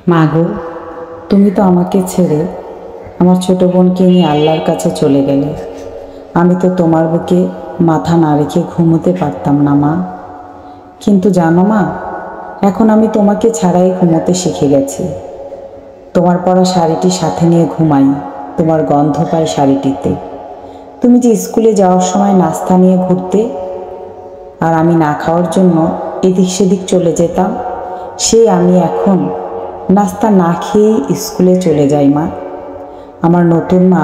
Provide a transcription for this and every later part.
মা গো, তুমি তো আমাকে ছেড়ে আমার ছোট বোনকে নিয়ে আল্লাহর কাছে চলে গেলে। আমি তো তোমার বুকে মাথা না রেখে ঘুমোতে পারতাম না মা। কিন্তু জানো মা, এখন আমি তোমাকে ছাড়াই ঘুমোতে শিখে গেছি। তোমার পরা শাড়িটি সাথে নিয়ে ঘুমাই, তোমার গন্ধ পাই শাড়িটিতে। তুমি যে স্কুলে যাওয়ার সময় নাস্তা নিয়ে ঘুরতে আর আমি না খাওয়ার জন্য এদিক সেদিক চলে যেতাম, সেই আমি এখন নাস্তা না খেয়েই স্কুলে চলে যাই মা। আমার নতুন মা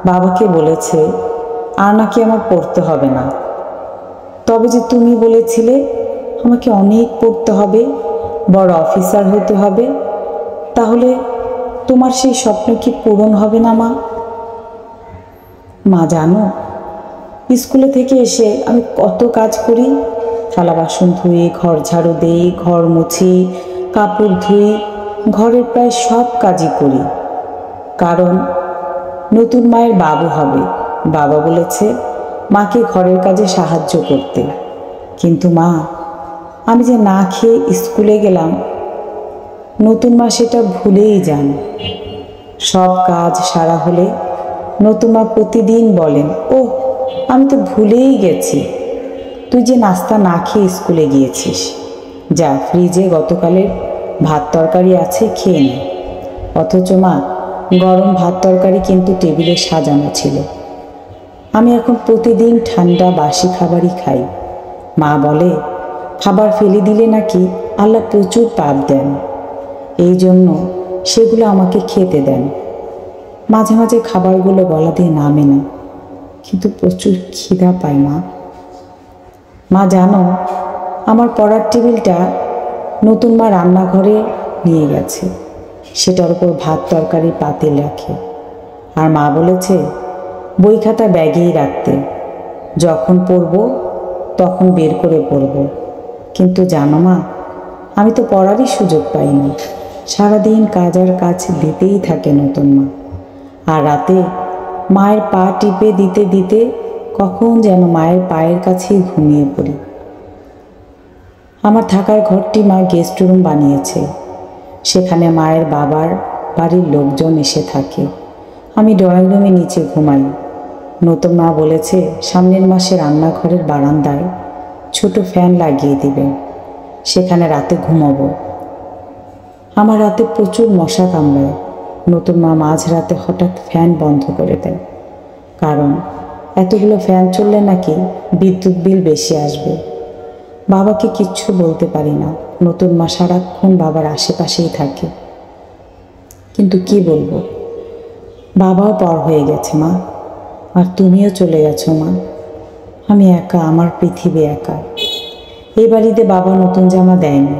বাবাকে বলেছে আর নাকি আমার পড়তে হবে না। তবে যে তুমি বলেছিলে আমাকে অনেক পড়তে হবে, বড় অফিসার হতে হবে, তাহলে তোমার সেই স্বপ্ন কি পূরণ হবে না মা? মা জানো, স্কুলে থেকে এসে আমি কত কাজ করি। থালা বাসন ধুই, ঘর ঝাড়ু দেই, ঘর মুছি, কাপড় ধুই, ঘরের প্রায় সব কাজই করি। কারণ নতুন মায়ের বাবু হবে, বাবা বলেছে মাকে ঘরের কাজে সাহায্য করতে। কিন্তু মা, আমি যে না খেয়ে স্কুলে গেলাম, নতুন মা সেটা ভুলেই যান। সব কাজ সারা হলে নতুন মা প্রতিদিন বলেন, ও আমি তো ভুলেই গেছি, তুই যে নাস্তা না খেয়ে স্কুলে গিয়েছিস, যা ফ্রিজে গতকালের ভাত তরকারি আছে, খেয়ে নে। অথচ মা, গরম ভাত তরকারি কিন্তু টেবিলে সাজানো ছিল। আমি এখন প্রতিদিন ঠান্ডা বাসি খাবারই খাই। মা বলে খাবার ফেলে দিলে নাকি আল্লাহ প্রচুর পাপ দেন, এই জন্য সেগুলো আমাকে খেতে দেন। মাঝে মাঝে খাবারগুলো গলা দিয়ে নামে না, কিন্তু প্রচুর খিদা পায় মা। মা জানো, আমার পড়ার টেবিলটা নতুন মা রান্নাঘরে নিয়ে গেছে, সেটার উপর ভাত তরকারি পাতিল রাখে। আর মা বলেছে বই খাতা ব্যাগেই রাখতে, যখন পড়ব তখন বের করে পড়ব। কিন্তু জানো মা, আমি তো পড়ারই সুযোগ পাইনি। সারাদিন কাজ আর কাজ দিতেই থাকে নতুন মা। আর রাতে মায়ের পা টিপে দিতে দিতে কখন যেন মায়ের পায়ের কাছেই ঘুমিয়ে পড়ি। আমার থাকার ঘরটি মা গেস্ট রুম বানিয়েছে, সেখানে মায়ের বাবার বাড়ির লোকজন এসে থাকে। আমি ড্রয়িং রুমে নিচে ঘুমাই। নতুন মা বলেছে সামনের মাসে রান্নাঘরের বারান্দায় ছোট ফ্যান লাগিয়ে দিবেন, সেখানে রাতে ঘুমাবো। আমার রাতে প্রচুর মশা কামড়ায়। নতুন মা মাঝরাতে হঠাৎ ফ্যান বন্ধ করে দেয়, কারণ এতগুলো ফ্যান চললে নাকি বিদ্যুৎ বিল বেশি আসবে। বাবাকে কিচ্ছু বলতে পারি না, নতুন মা সারাক্ষণ বাবার আশেপাশেই থাকে। কিন্তু কি বলবো, বাবাও পর হয়ে গেছে মা, আর তুমিও চলে গেছো মা। আমি একা, আমার পৃথিবী একা। এই বাড়িতে বাবা নতুন জামা দেয়নি।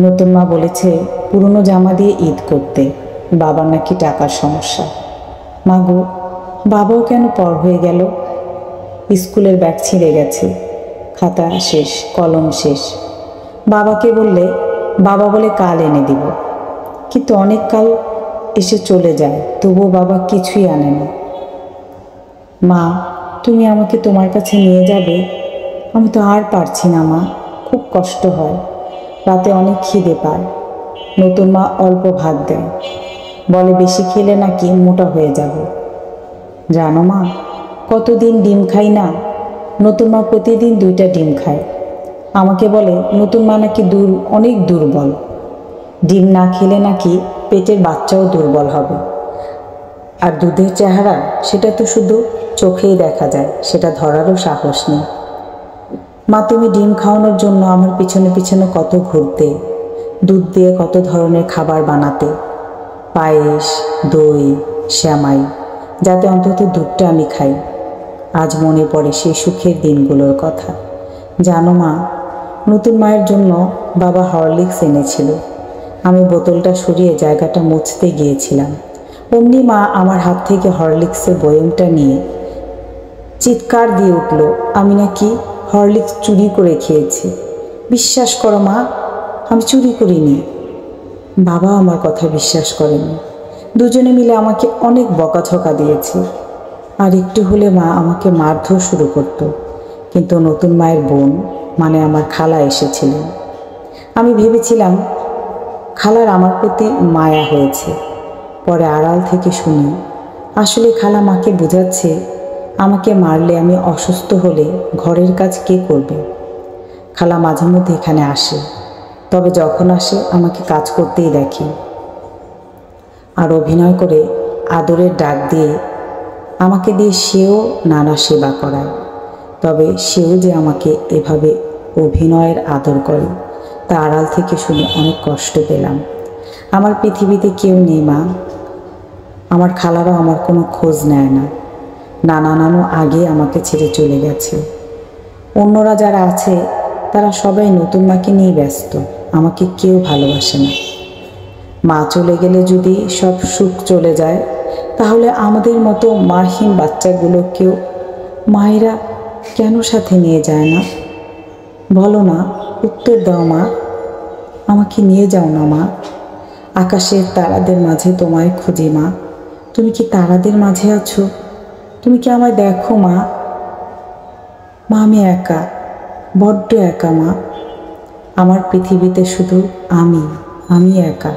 নতুন মা বলেছে পুরনো জামা দিয়ে ঈদ করতে, বাবার নাকি টাকার সমস্যা। মা গো, বাবাও কেন পর হয়ে গেল? স্কুলের ব্যাগ ছিঁড়ে গেছে, খাতা শেষ, কলম শেষ। বাবাকে বললে বাবা বলে কাল এনে দিব, কিন্তু অনেক কাল এসে চলে যায়, তবুও বাবা কিছুই আনে না। মা, তুমি আমাকে তোমার কাছে নিয়ে যাবে? আমি তো আর পারছি না মা, খুব কষ্ট হয়, রাতে অনেক খিদে পায়। নতুন মা অল্প ভাত দেয়, বলে বেশি খেলে নাকি মোটা হয়ে যাবে। জানো মা, কতদিন ডিম খাই না। নতুন মা প্রতিদিন 2টা ডিম খায়। আমাকে বলে নতুন মা নাকি অনেক দুর্বল, ডিম না খেলে নাকি পেটের বাচ্চাও দুর্বল হবে। আর দুধের চেহারা সেটা তো শুধু চোখেই দেখা যায়, সেটা ধরারও সাহস নেই। মা, তুমি ডিম খাওয়ানোর জন্য আমার পিছনে পিছনে কত ঘুরতে, দুধ দিয়ে কত ধরনের খাবার বানাতে, পায়েস, দই, শ্যামাই, যাতে অন্তত দুধটা আমি খাই। আজ মনে পড়ে সেই সুখের দিনগুলোর কথা। জানো মা, নতুন মায়ের জন্য বাবা হরলিক্স এনেছিল। আমি বোতলটা সরিয়ে জায়গাটা মুছতে গিয়েছিলাম, অমনি মা আমার হাত থেকে হরলিক্সের বয়মটা নিয়ে চিৎকার দিয়ে উঠল, আমি নাকি হরলিক্স চুরি করে খেয়েছি। বিশ্বাস করো মা, আমি চুরি করিনি। বাবা আমার কথা বিশ্বাস করেনি। দুজনে মিলে আমাকে অনেক বকাঝকা দিয়েছে, আর একটু হলে মা আমাকে মারধর শুরু করত। কিন্তু নতুন মায়ের বোন মানে আমার খালা এসেছিলেন। আমি ভেবেছিলাম খালার আমার প্রতি মায়া হয়েছে। পরে আড়াল থেকে শুনি আসলে খালা মাকে বোঝাচ্ছে আমাকে মারলে, আমি অসুস্থ হলে ঘরের কাজ কে করবে। খালা মাঝে মধ্যে এখানে আসে, তবে যখন আসে আমাকে কাজ করতেই দেখে। আর অভিনয় করে আদরের ডাক দিয়ে আমাকে দিয়ে সেও নানা সেবা করায়। তবে সেও যে আমাকে এভাবে অভিনয়ের আদর করে তা আড়াল থেকে শুনে অনেক কষ্ট পেলাম। আমার পৃথিবীতে কেউ নেই মা। আমার খালারাও আমার কোনো খোঁজ নেয় না। নানা নানু আগে আমাকে ছেড়ে চলে গেছে। অন্যরা যারা আছে তারা সবাই নতুন মাকে নিয়ে ব্যস্ত, আমাকে কেউ ভালোবাসে না। মা চলে গেলে যদি সব সুখ চলে যায়, তাহলে আমাদের মতো মাহীন বাচ্চাগুলোকেও মায়েরা কেন সাথে নিয়ে যায় না? বলো না, উত্তর দাও মা। আমাকে নিয়ে যাও না মা। আকাশের তারাদের মাঝে তোমায় খুঁজি মা। তুমি কি তারাদের মাঝে আছো? তুমি কি আমায় দেখো মা? মা আমি একা, বড্ড একা মা। আমার পৃথিবীতে শুধু আমি একা।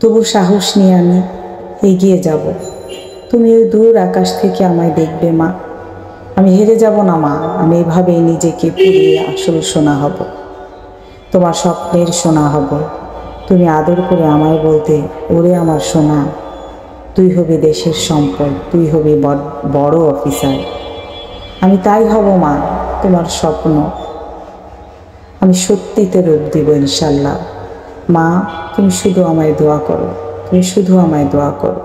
তবু সাহস নিয়ে আমি এগিয়ে যাব। তুমি ওই দূর আকাশ থেকে আমায় দেখবে মা। আমি হেরে যাব না মা। আমি এভাবেই নিজেকে পুড়িয়ে আসল সোনা হব, তোমার স্বপ্নের সোনা হব। তুমি আদর করে আমায় বলতে, ওরে আমার সোনা, তুই হবি দেশের সম্পদ, তুই হবি বড় অফিসার। আমি তাই হব মা, তোমার স্বপ্ন আমি সত্যিতে রূপ দিব ইনশাল্লাহ। মা তুমি শুধু আমায় দোয়া করো, তুমি শুধু আমায় দোয়া করো।